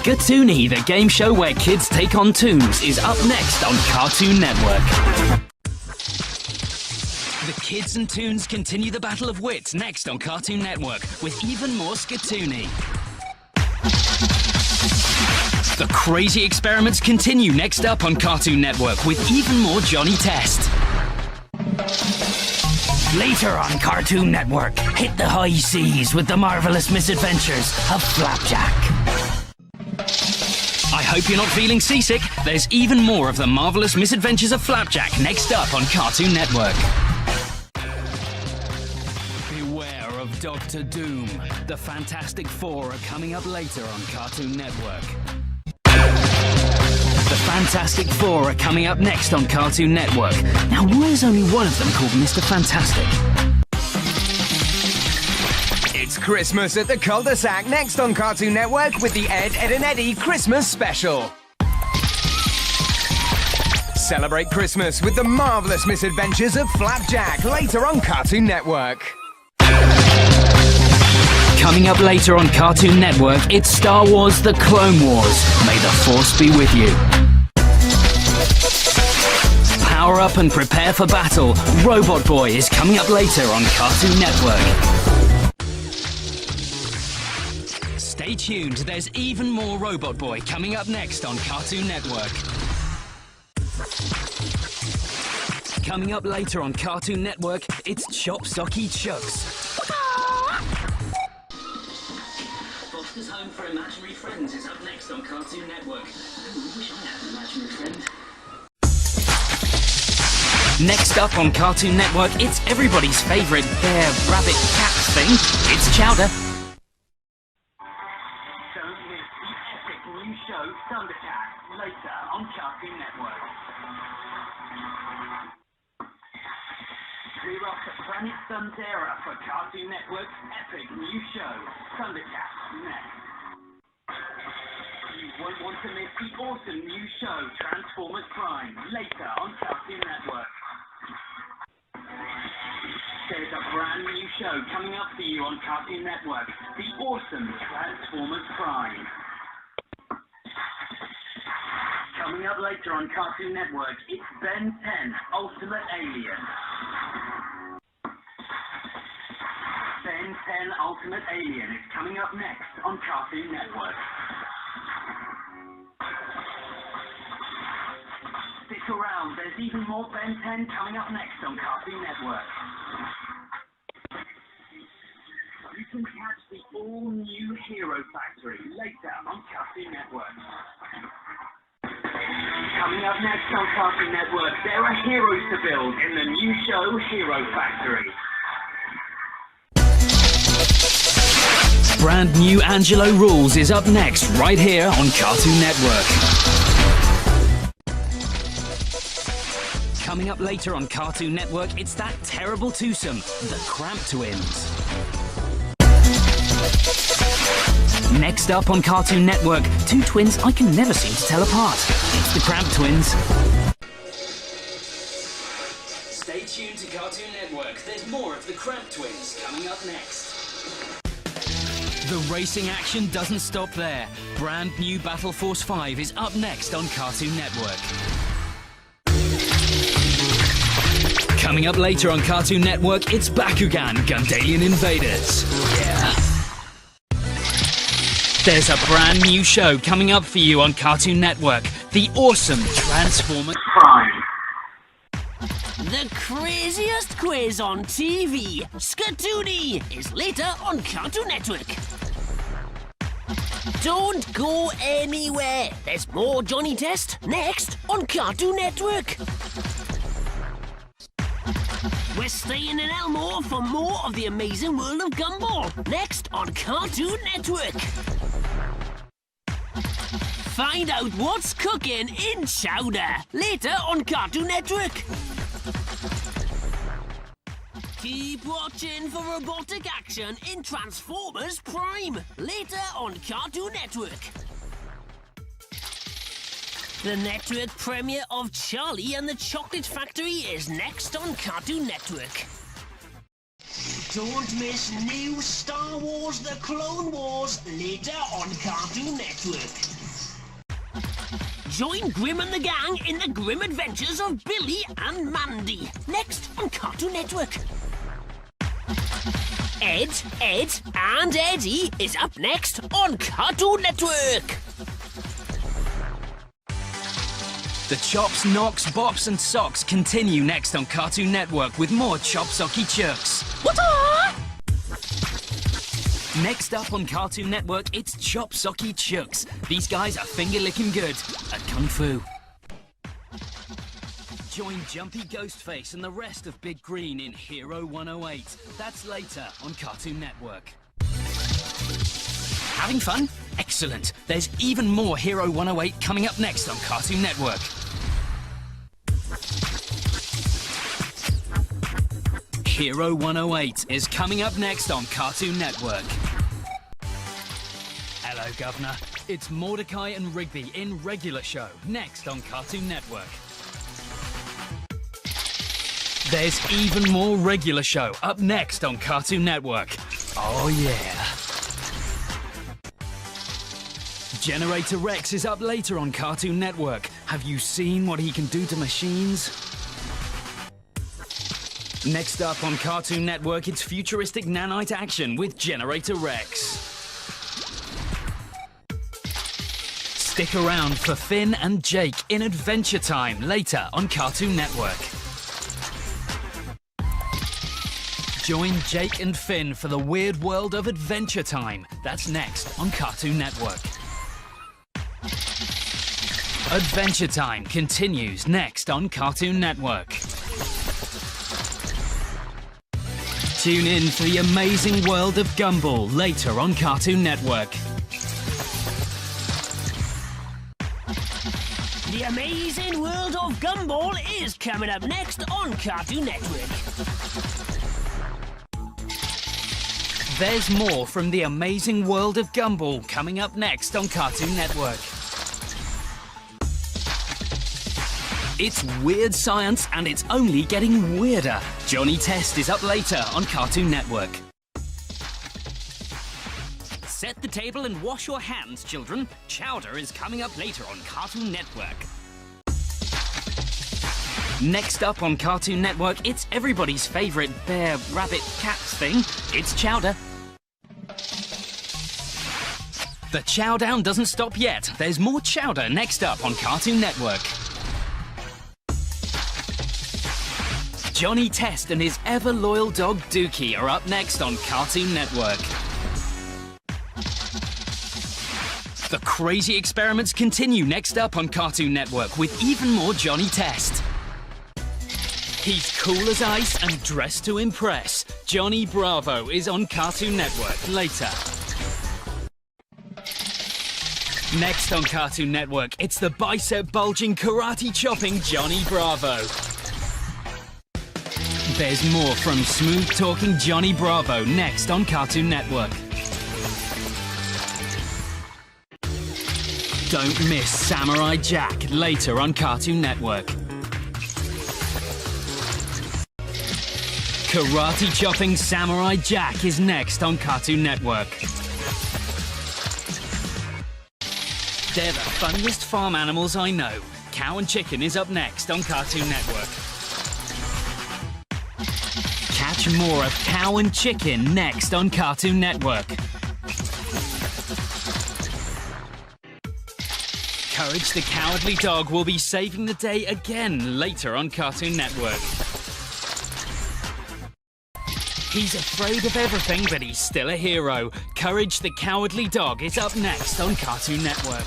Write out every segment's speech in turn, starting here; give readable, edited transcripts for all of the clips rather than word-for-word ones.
Skatoony, the game show where kids take on toons, is up next on Cartoon Network. The kids and toons continue the battle of wits next on Cartoon Network with even more Skatoony. The crazy experiments continue next up on Cartoon Network with even more Johnny Test. Later on Cartoon Network, hit the high seas with the marvelous misadventures of Flapjack. I hope you're not feeling seasick. There's even more of the marvelous misadventures of Flapjack next up on Cartoon Network. Beware of Doctor Doom. The Fantastic Four are coming up later on Cartoon Network. The Fantastic Four are coming up next on Cartoon Network. Now, why is only one of them called Mr. Fantastic? It's Christmas at the Cul-de-sac next on Cartoon Network with the Ed, Edd and Eddy Christmas Special. Celebrate Christmas with the marvellous misadventures of Flapjack later on Cartoon Network. Coming up later on Cartoon Network, it's Star Wars: The Clone Wars. May the Force be with you. Power up and prepare for battle. Robot Boy is coming up later on Cartoon Network. Stay tuned, there's even more Robot Boy coming up next on Cartoon Network. Coming up later on Cartoon Network, it's Chop Socky Chucks. Foster's Home for Imaginary Friends is up next on Cartoon Network. Ooh, I wish I had an imaginary friend. Next up on Cartoon Network, it's everybody's favourite bear, rabbit, cat thing. It's Chowder. Don't miss the epic new show Thundercat later on Cartoon Network. We're off to Planet Thundera for Cartoon Network's epic new show Thundercat next. You won't want to miss the awesome new show Transformers Prime later on Cartoon Network. There's a brand new show coming up for you on Cartoon Network, the awesome Transformers Prime. Coming up later on Cartoon Network, it's Ben 10, Ultimate Alien. Ben 10 Ultimate Alien is coming up next on Cartoon Network. Stick around, there's even more Ben 10 coming up next on Cartoon Network. You can catch the all-new Hero Factory later on Cartoon Network. Coming up next on Cartoon Network, there are heroes to build in the new show Hero Factory. Brand new Angelo Rules is up next right here on Cartoon Network. Coming up later on Cartoon Network, it's that terrible twosome, the Cramp Twins. Next up on Cartoon Network, two twins I can never seem to tell apart. It's the Cramp Twins. Stay tuned to Cartoon Network. There's more of the Cramp Twins coming up next. The racing action doesn't stop there. Brand new Battle Force 5 is up next on Cartoon Network. Coming up later on Cartoon Network, it's Bakugan, Gundalian Invaders. Yeah. There's a brand new show coming up for you on Cartoon Network, the awesome Transformers Prime. The craziest quiz on TV, Skatoony, is later on Cartoon Network. Don't go anywhere. There's more Johnny Test next on Cartoon Network. We're staying in Elmore for more of the amazing world of Gumball next on Cartoon Network. Find out what's cooking in Chowder later on Cartoon Network. Keep watching for robotic action in Transformers Prime later on Cartoon Network. The network premiere of Charlie and the Chocolate Factory is next on Cartoon Network. Don't miss new Star Wars: The Clone Wars later on Cartoon Network. Join Grim and the gang in the grim adventures of Billy and Mandy. Next on Cartoon Network. Ed, and Eddie is up next on Cartoon Network. The Chops, Knocks, Bops and Socks continue next on Cartoon Network with more Chop Socky Chooks. Next up on Cartoon Network, it's Chop Socky Chooks. These guys are finger-licking good at Kung Fu. Join Jumpy Ghostface and the rest of Big Green in Hero 108. That's later on Cartoon Network. Having fun? Excellent. There's even more Hero 108 coming up next on Cartoon Network. Hero 108 is coming up next on Cartoon Network. Hello, Governor. It's Mordecai and Rigby in Regular Show, next on Cartoon Network. There's even more Regular Show up next on Cartoon Network. Oh, yeah. Generator Rex is up later on Cartoon Network. Have you seen what he can do to machines? Next up on Cartoon Network, it's futuristic nanite action with Generator Rex. Stick around for Finn and Jake in Adventure Time later on Cartoon Network. Join Jake and Finn for the weird world of Adventure Time. That's next on Cartoon Network. Adventure Time continues next on Cartoon Network. Tune in for the amazing world of Gumball later on Cartoon Network. The amazing world of Gumball is coming up next on Cartoon Network. There's more from the amazing world of Gumball coming up next on Cartoon Network. It's weird science and it's only getting weirder. Johnny Test is up later on Cartoon Network. Set the table and wash your hands, children. Chowder is coming up later on Cartoon Network. Next up on Cartoon Network, it's everybody's favourite bear, rabbit, cat thing. It's Chowder. The Chowdown doesn't stop yet. There's more Chowder next up on Cartoon Network. Johnny Test and his ever-loyal dog Dookie are up next on Cartoon Network. The crazy experiments continue next up on Cartoon Network with even more Johnny Test. He's cool as ice and dressed to impress. Johnny Bravo is on Cartoon Network later. Next on Cartoon Network, it's the bicep-bulging, karate-chopping Johnny Bravo. There's more from smooth-talking Johnny Bravo next on Cartoon Network. Don't miss Samurai Jack later on Cartoon Network. Karate-chopping Samurai Jack is next on Cartoon Network. They're the funniest farm animals I know. Cow and Chicken is up next on Cartoon Network. Catch more of Cow and Chicken next on Cartoon Network. Courage the Cowardly Dog will be saving the day again later on Cartoon Network. He's afraid of everything, but he's still a hero. Courage the Cowardly Dog is up next on Cartoon Network.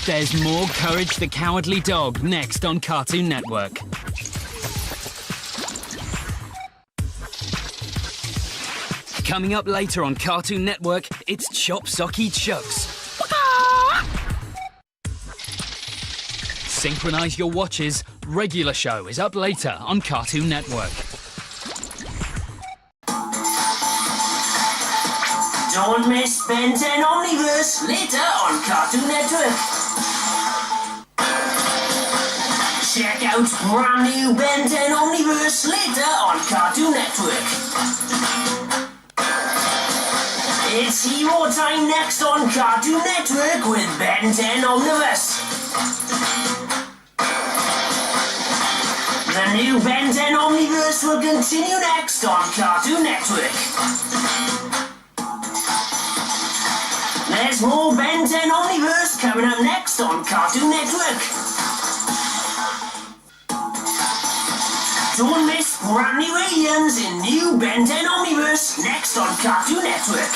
There's more Courage the Cowardly Dog next on Cartoon Network. Coming up later on Cartoon Network, it's Chop Socky Chooks. Synchronize your watches. Regular Show is up later on Cartoon Network. Don't miss Ben 10 Omniverse later on Cartoon Network. Check out brand new Ben 10 Omniverse later on Cartoon Network. It's hero time next on Cartoon Network with Ben 10 Omnibus. The new Ben 10 Omniverse will continue next on Cartoon Network. There's more Ben 10 Omniverse coming up next on Cartoon Network. Don't miss brand new aliens in new Ben 10 Omniverse next on Cartoon Network.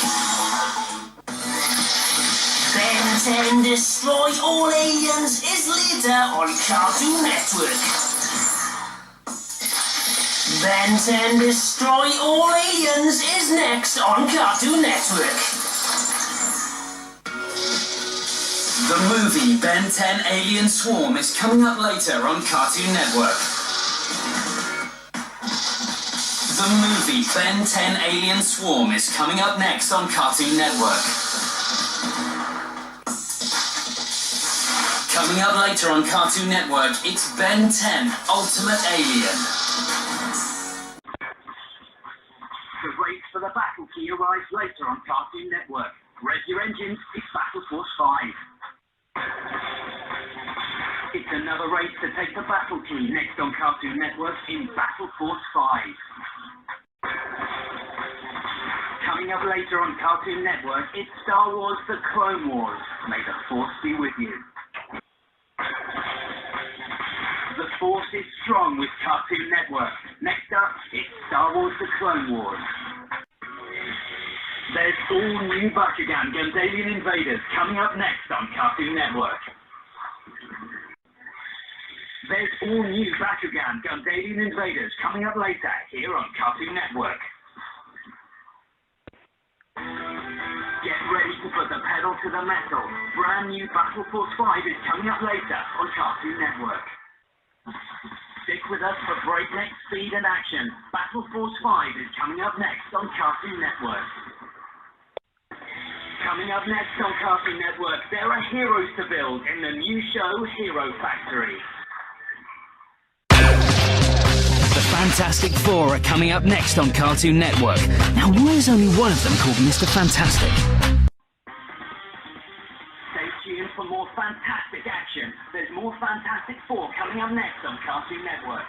Ben 10 Destroy All Aliens is later on Cartoon Network. Ben 10 Destroy All Aliens is next on Cartoon Network. The movie Ben 10 Alien Swarm is coming up later on Cartoon Network. The movie Ben 10 Alien Swarm is coming up next on Cartoon Network. Coming up later on Cartoon Network, it's Ben 10 Ultimate Alien. The race for the battle key arrives later on Cartoon Network. Raise your engines, it's Battle Force 5. It's another race to take the battle key next on Cartoon Network in Battle Force 5. Coming up later on Cartoon Network, it's Star Wars The Clone Wars. May the Force be with you. The Force is strong with Cartoon Network. Next up, it's Star Wars The Clone Wars. There's all new Bakugan Guns Alien Invaders coming up next on Cartoon Network. There's all new Bakugan Guns Alien Invaders coming up later here on Cartoon Network. Get ready to put the pedal to the metal. Brand new Battle Force 5 is coming up later on Cartoon Network. Stick with us for breakneck speed and action. Battle Force 5 is coming up next on Cartoon Network. Coming up next on Cartoon Network, there are heroes to build in the new show Hero Factory. The Fantastic Four are coming up next on Cartoon Network. Now, why is only one of them called Mr. Fantastic? Stay tuned for more fantastic action. There's more Fantastic Four coming up next on Cartoon Network.